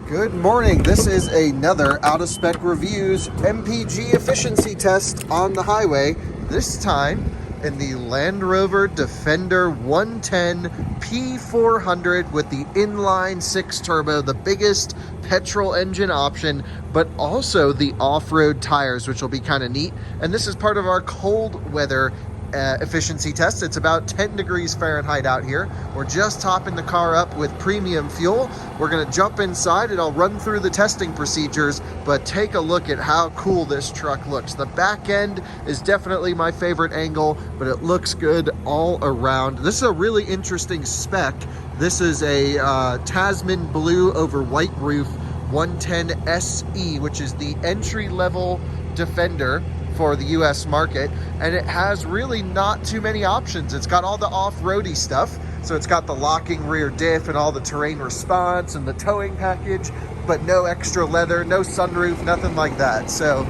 Good morning. This is another Out of Spec Reviews MPG efficiency test on the highway. This time in the Land Rover Defender 110 P400 with the inline 6 turbo, the biggest petrol engine option, but also the off-road tires, which will be kind of neat. And this is part of our cold weather efficiency test. It's about 10 degrees Fahrenheit out here. We're just topping the car up with premium fuel. We're going to jump inside and I'll run through the testing procedures, but take a look at how cool this truck looks. The back end is definitely my favorite angle, but it looks good all around. This is a really interesting spec. This is a Tasman blue over white roof 110 SE, which is the entry-level Defender for the US market, and it has really not too many options. It's got all the off-roady stuff, so it's got the locking rear diff and all the terrain response and the towing package, but no extra leather, no sunroof, nothing like that. So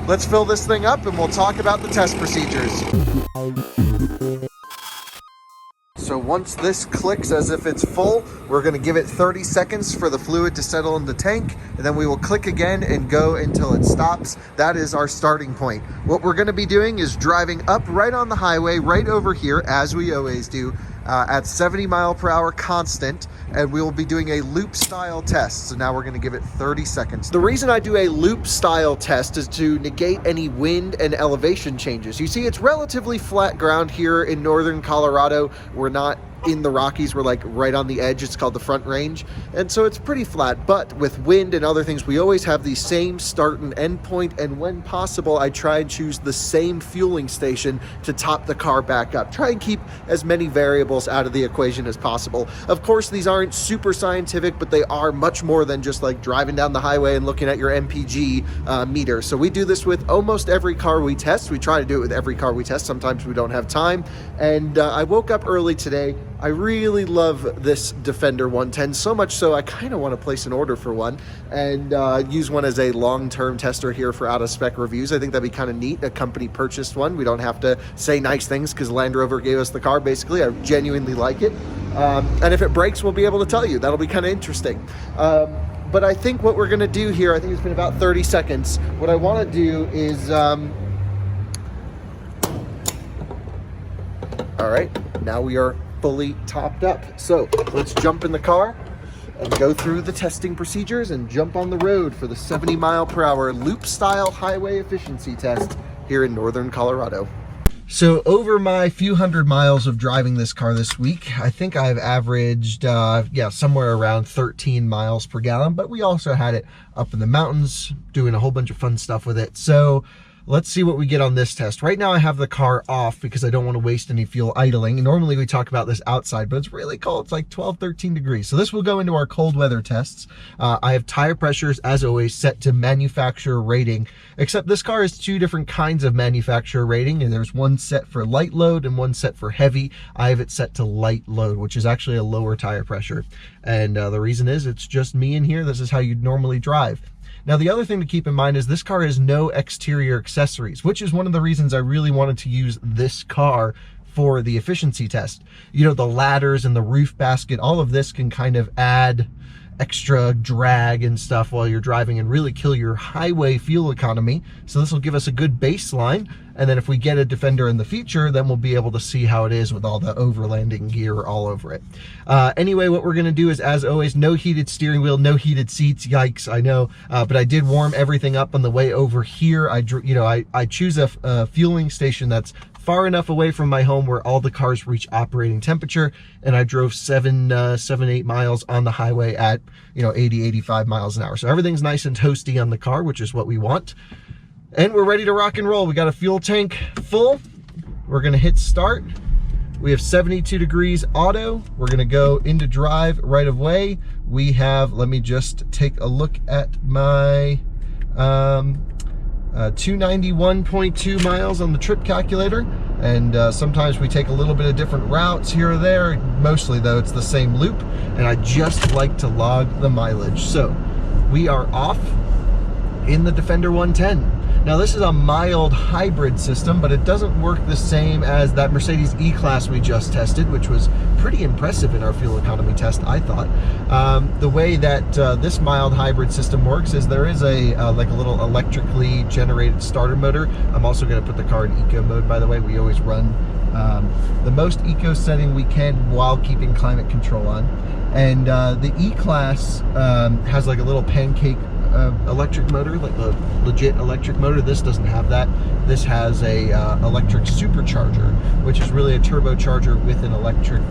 let's fill this thing up and we'll talk about the test procedures. So once this clicks as if it's full, we're going to give it 30 seconds for the fluid to settle in the tank, and then we will click again and go until it stops. That is our starting point. What we're going to be doing is driving up right on the highway, right over here, as we always do, at 70 mile per hour constant, and we will be doing a loop style test. So now we're going to give it 30 seconds. The reason I do a loop style test is to negate any wind and elevation changes. You see, it's relatively flat ground here in northern Colorado. We're not in the Rockies, we're like right on the edge. It's called the Front Range, and so it's pretty flat, but with wind and other things, we always have the same start and end point, and when possible, I try and choose the same fueling station to top the car back up. Try and keep as many variables out of the equation as possible. Of course, these aren't super scientific, but they are much more than just like driving down the highway and looking at your MPG meter. So we do this with almost every car we test. We try to do it with every car we test. Sometimes we don't have time, and I woke up early today. I really love this Defender 110, so much so I kind of want to place an order for one and use one as a long-term tester here for Out of Spec Reviews. I think that'd be kind of neat. A company purchased one. We don't have to say nice things because Land Rover gave us the car, basically. I genuinely like it. And if it breaks, we'll be able to tell you. That'll be kind of interesting. But I think what we're going to do here, I think it's been about 30 seconds. What I want to do is... all right, now we are fully topped up. So let's jump in the car and go through the testing procedures and jump on the road for the 70 mile per hour loop style highway efficiency test here in northern Colorado. So over my few hundred miles of driving this car this week, I think I've averaged, somewhere around 13 miles per gallon, but we also had it up in the mountains doing a whole bunch of fun stuff with it. So let's see what we get on this test. Right now I have the car off because I don't want to waste any fuel idling. Normally we talk about this outside, but it's really cold. It's like 12, 13 degrees. So this will go into our cold weather tests. I have tire pressures, as always, set to manufacturer rating, except this car has two different kinds of manufacturer rating, and there's one set for light load and one set for heavy. I have it set to light load, which is actually a lower tire pressure. And the reason is it's just me in here. This is how you'd normally drive. Now, the other thing to keep in mind is this car has no exterior accessories, which is one of the reasons I really wanted to use this car for the efficiency test. You know, the ladders and the roof basket, all of this can kind of add extra drag and stuff while you're driving and really kill your highway fuel economy. So this will give us a good baseline. And then if we get a Defender in the future, then we'll be able to see how it is with all the overlanding gear all over it. Anyway, what we're going to do is, as always, no heated steering wheel, no heated seats. Yikes, I know. But I did warm everything up on the way over here. I choose a fueling station that's far enough away from my home where all the cars reach operating temperature, and I drove 8 miles on the highway at 80, 85 miles an hour. So everything's nice and toasty on the car, which is what we want. And we're ready to rock and roll. We got a fuel tank full. We're gonna hit start. We have 72 degrees auto. We're gonna go into drive right away. We have, let me just take a look at my 291.2 miles on the trip calculator. And sometimes we take a little bit of different routes here or there. Mostly though, it's the same loop. And I just like to log the mileage. So we are off in the Defender 110. Now this is a mild hybrid system, but it doesn't work the same as that Mercedes E-Class we just tested, which was pretty impressive in our fuel economy test, I thought. The way that this mild hybrid system works is there is a like a little electrically generated starter motor. I'm also going to put the car in eco mode, by the way. We always run the most eco setting we can while keeping climate control on. And the E-Class has like a little pancake electric motor, like a legit electric motor. This doesn't have that. This has a electric supercharger, which is really a turbocharger with an electric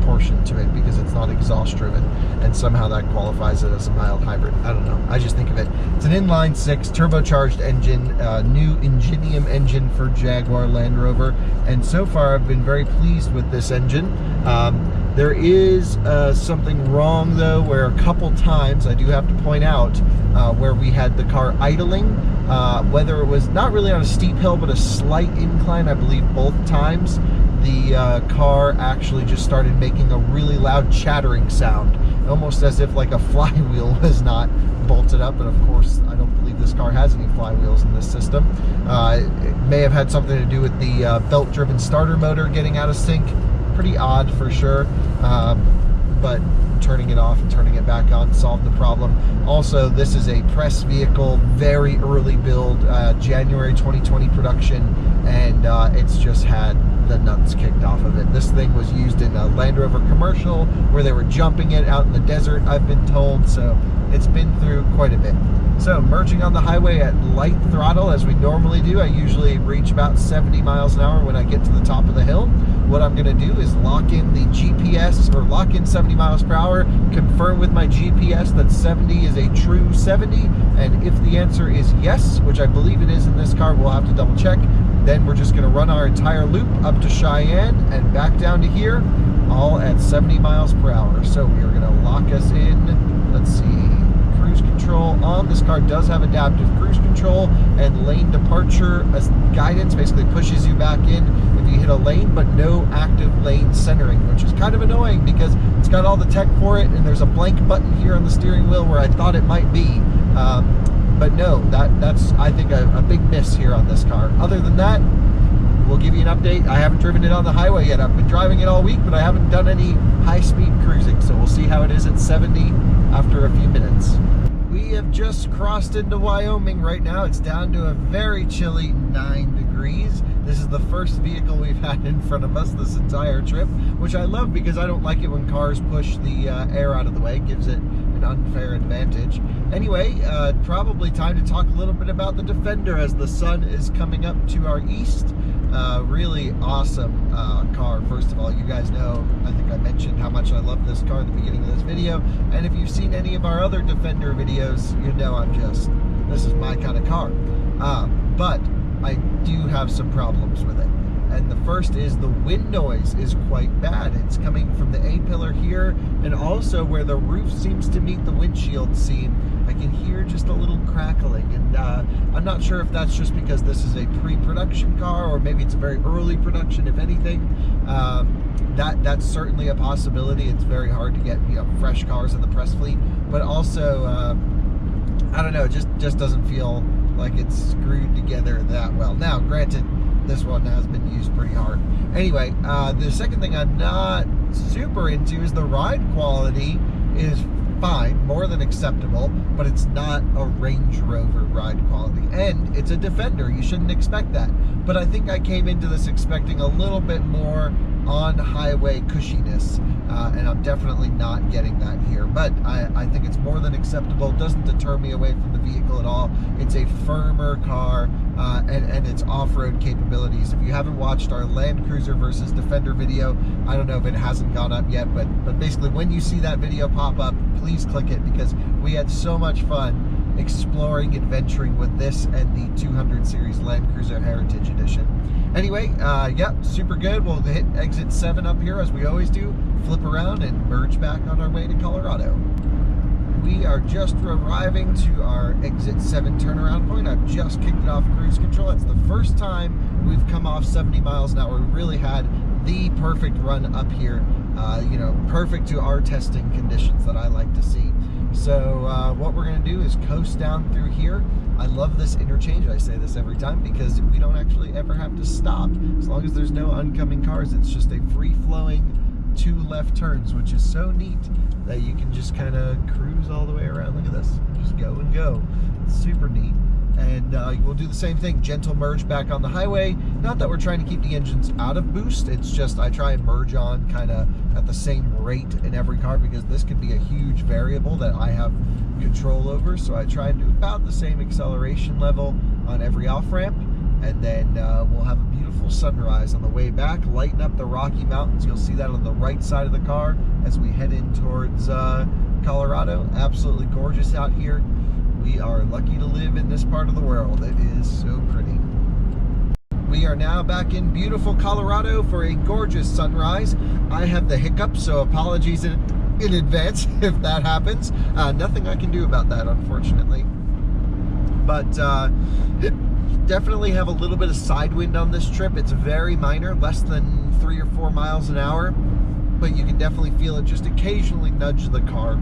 portion to it, because it's not exhaust driven, and somehow that qualifies it as a mild hybrid. I don't know, I just think of it. It's an inline 6 turbocharged engine, new Ingenium engine for Jaguar Land Rover, and so far I've been very pleased with this engine. There is something wrong though, where a couple times, I do have to point out, where we had the car idling, whether it was not really on a steep hill but a slight incline, I believe both times, the car actually just started making a really loud chattering sound, almost as if like a flywheel was not bolted up. And of course, I don't believe this car has any flywheels in this system. It may have had something to do with the belt-driven starter motor getting out of sync. Pretty odd for sure, but turning it off and turning it back on solved the problem. Also, this is a press vehicle, very early build, January 2020 production, and it's just had the nuts kicked off of it. This thing was used in a Land Rover commercial where they were jumping it out in the desert, I've been told, so it's been through quite a bit. So merging on the highway at light throttle as we normally do. I usually reach about 70 miles an hour when I get to the top of the hill. What I'm going to do is lock in the GPS, or lock in 70 miles per hour, confirm with my GPS that 70 is a true 70, and if the answer is yes, which I believe it is in this car, we'll have to double check, then we're just going to run our entire loop up to Cheyenne and back down to here, all at 70 miles per hour. So we are going to lock us in, let's see, cruise control on. This car does have adaptive cruise control and lane departure guidance, basically pushes you back in if you hit a lane, but no active lane centering, which is kind of annoying because it's got all the tech for it, and there's a blank button here on the steering wheel where I thought it might be. But no, that's I think a big miss here on this car. Other than that, we'll give you an update. I haven't driven it on the highway yet. I've been driving it all week, but I haven't done any high-speed cruising, so we'll see how it is at 70 after a few minutes. We have just crossed into Wyoming right now. It's down to a very chilly 9 degrees. This is the first vehicle we've had in front of us this entire trip, which I love because I don't like it when cars push the air out of the way. It gives it an unfair advantage. Anyway, probably time to talk a little bit about the Defender as the sun is coming up to our east. Really awesome car. First of all, you guys know, I think I mentioned how much I love this car at the beginning of this video, and if you've seen any of our other Defender videos, you know this is my kind of car. But I do have some problems with it. And the first is the wind noise is quite bad. It's coming from the A-pillar here, and also where the roof seems to meet the windshield seam. I can hear just a little crackling, and I'm not sure if that's just because this is a pre-production car, or maybe it's a very early production, if anything. That's certainly a possibility. It's very hard to get fresh cars in the press fleet, but also I don't know, it just doesn't feel like it's screwed together that well. Now, granted, this one has been used pretty hard. Anyway, the second thing I'm not super into is the ride quality is fine, more than acceptable, but it's not a Range Rover ride quality. And it's a Defender, you shouldn't expect that. But I think I came into this expecting a little bit more on-highway cushiness, and I'm definitely not getting that here. But I think it's more than acceptable. It doesn't deter me away from the vehicle at all. It's a firmer car, and its off-road capabilities. If you haven't watched our Land Cruiser versus Defender video, I don't know if it hasn't gone up yet, but basically when you see that video pop up, please click it, because we had so much fun exploring, adventuring with this and the 200 series Land Cruiser Heritage Edition. Anyway, yep, super good. We'll hit exit 7 up here as we always do, flip around and merge back on our way to Colorado. We are just arriving to our exit 7 turnaround point. I've just kicked it off cruise control. It's the first time we've come off 70 miles an hour. We really had the perfect run up here, perfect to our testing conditions that I like to see. So what we're going to do is coast down through here. I love this interchange. I say this every time because we don't actually ever have to stop. As long as there's no oncoming cars, it's just a free-flowing 2 left turns, which is so neat that you can just kind of cruise all the way around. Look at this. Just go and go. It's super neat. And we'll do the same thing, gentle merge back on the highway. Not that we're trying to keep the engines out of boost, it's just I try and merge on kind of at the same rate in every car, because this can be a huge variable that I have control over. So I try and do about the same acceleration level on every off-ramp, and then we'll have a beautiful sunrise on the way back, lighten up the Rocky Mountains. You'll see that on the right side of the car as we head in towards Colorado. Absolutely gorgeous out here. We are lucky to live in this part of the world. It is so pretty. We are now back in beautiful Colorado for a gorgeous sunrise. I have the hiccups, so apologies in advance if that happens. Nothing I can do about that, unfortunately. But definitely have a little bit of side wind on this trip. It's very minor, less than 3 or 4 miles an hour, but you can definitely feel it just occasionally nudge the car.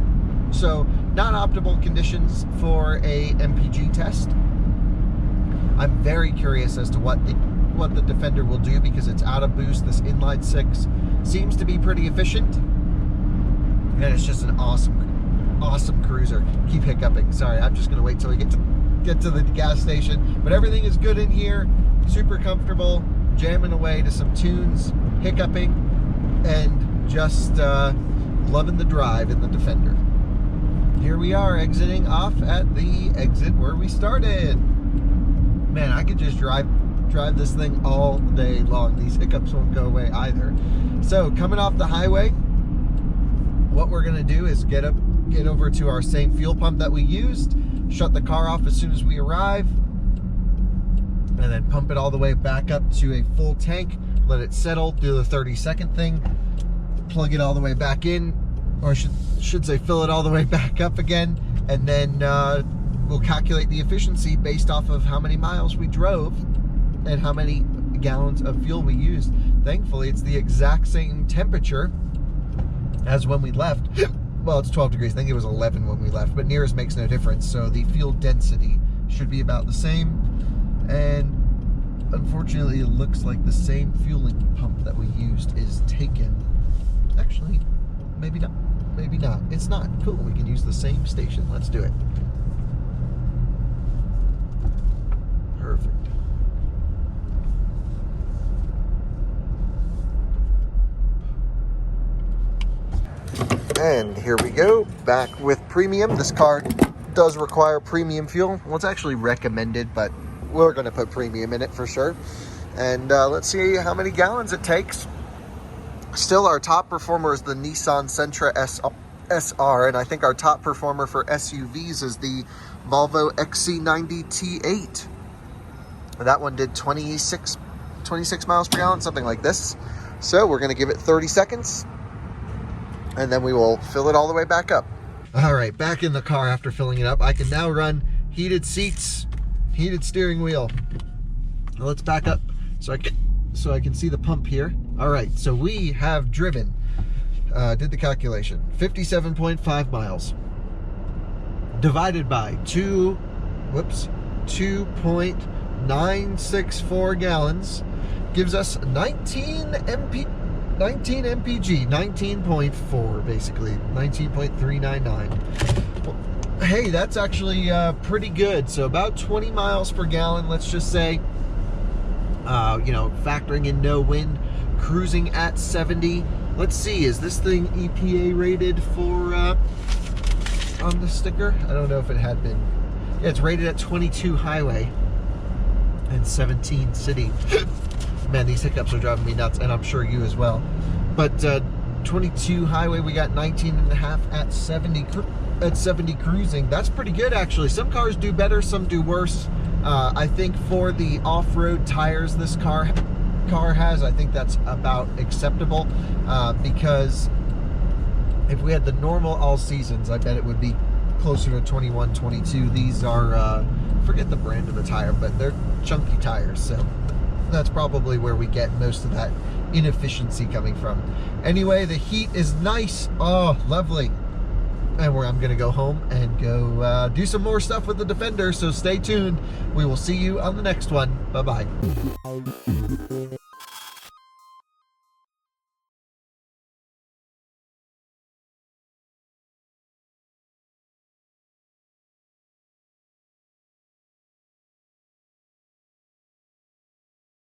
So not optimal conditions for a MPG test. I'm very curious as to what the Defender will do, because it's out of boost. This inline 6 seems to be pretty efficient, and it's just an awesome cruiser. Keep hiccuping. Sorry, I'm just gonna wait till we get to the gas station. But everything is good in here. Super comfortable, jamming away to some tunes, hiccuping, and just loving the drive in the Defender. Here we are exiting off at the exit where we started. Man, I could just drive this thing all day long. These hiccups won't go away either. So coming off the highway, what we're gonna do is get over to our same fuel pump that we used, shut the car off as soon as we arrive, and then pump it all the way back up to a full tank, let it settle, do the 30-second thing, plug it all the way back in, or should say fill it all the way back up again, and then we'll calculate the efficiency based off of how many miles we drove and how many gallons of fuel we used. Thankfully, it's the exact same temperature as when we left. Well, it's 12 degrees. I think it was 11 when we left, but nearest makes no difference. So the fuel density should be about the same. And unfortunately, it looks like the same fueling pump that we used is taken. Actually, maybe not. Maybe not. It's not. Cool. We can use the same station. Let's do it. Perfect. And here we go, back with premium. This car does require premium fuel. Well, it's actually recommended, but we're going to put premium in it for sure. And let's see how many gallons it takes. Still, our top performer is the Nissan Sentra SR, and I think our top performer for SUVs is the Volvo XC90 T8. That one did 26 miles per gallon, something like this. So we're going to give it 30 seconds, and then we will fill it all the way back up. All right, back in the car after filling it up. I can now run heated seats, heated steering wheel. Now let's back up so I can see the pump here. All right, so we have driven, did the calculation, 57.5 miles divided by 2.964 gallons gives us 19 MPG, 19.4 basically, 19.399. Well, hey, that's actually pretty good. So about 20 miles per gallon, let's just say, you know, factoring in no wind, cruising at 70. Let's see, is this thing EPA rated for, on the sticker? I don't know if it had been. Yeah, it's rated at 22 highway and 17 city. Man, these hiccups are driving me nuts, and I'm sure you as well. But 22 highway, we got 19.5 at 70 cruising. That's pretty good, actually. Some cars do better, some do worse. I think for the off-road tires this car has, I think that's about acceptable, because if we had the normal all seasons, I bet it would be closer to 21, 22. These are, forget the brand of the tire, but they're chunky tires, so that's probably where we get most of that inefficiency coming from. Anyway, the heat is nice. Oh, lovely. and where I'm going to go home and go do some more stuff with the Defender. So stay tuned. We will see you on the next one. Bye-bye.